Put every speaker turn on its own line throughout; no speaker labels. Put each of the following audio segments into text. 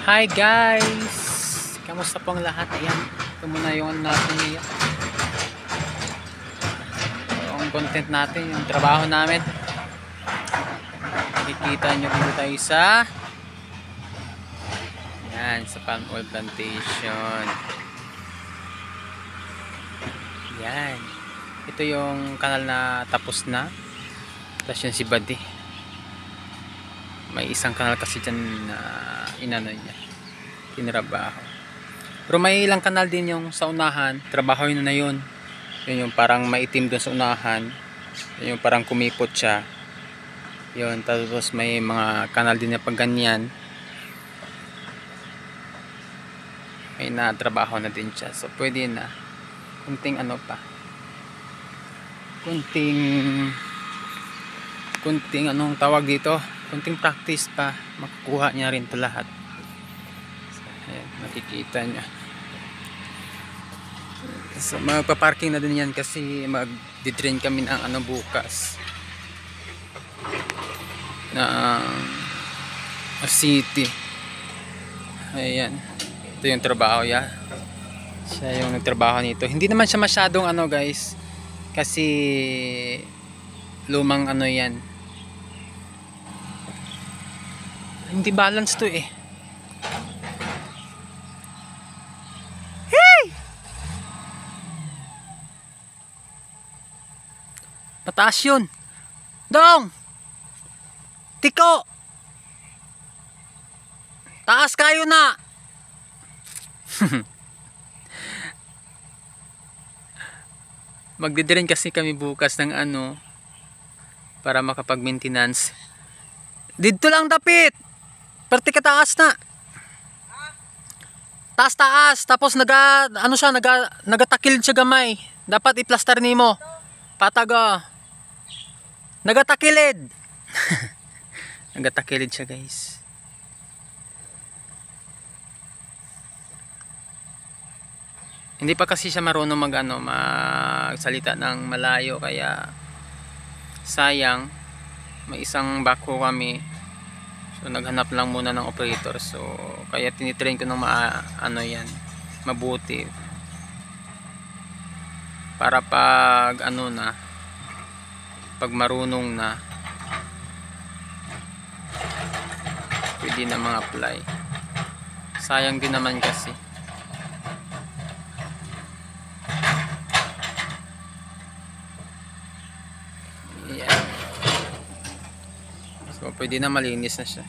Hi guys! Kamusta po ang lahat? Ayan, ito muna yung ano natin ngayon. Yung content natin, yung trabaho namin. Nakikita nyo dito tayo sa yan, sa palm oil plantation. Yan. Ito yung kanal na tapos na. Tapos yun si Buddy. May isang kanal kasi dyan na inano niya, tinrabaho. Pero may ilang kanal din yung sa unahan, trabaho yun na yun. Yun yung parang maitim doon sa unahan. Yun yung parang kumipot siya. Yun, tapos may mga kanal din na pag ganyan. May natrabaho na din siya. So pwede na. Kunting ano pa. Kunting anong tawag dito? Kunting practice pa, makukuha niya rin ito lahat. So, ayan, makikita niya. So, magpa-parking na din yan kasi mag-drain kami ng ano bukas. Na city. Ayan. Ito yung trabaho niya. Siya yung nagtrabaho nito. Hindi naman siya masyadong ano guys. Kasi lumang ano yan. Hindi balance to eh. Hey! Pataas yun. Dong! Tiko! Taas kayo na! Magdidirin kasi kami bukas ng ano para makapag-maintenance. Dito lang dapit! Perti ka taas na. Taas. Tapos nagatakilid siya gamay. Dapat i-plaster nimo. Pataga. Nagatakilid. Nagatakilid siya guys. Hindi pa kasi siya marunong magsalita ng malayo kaya sayang. May isang backhoe kami. So naghanap lang muna ng operator. So kaya tinitrain ko ng mabuti. Para pag pag marunong na pwede na mga apply. Sayang din naman kasi. Yan. So pwede na malinis na siya.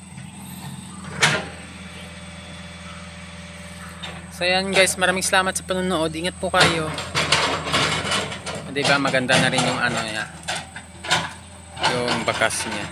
So yan guys, maraming salamat sa panonood. Ingat po kayo. Diba maganda na rin yung niya. Yung bakas niya.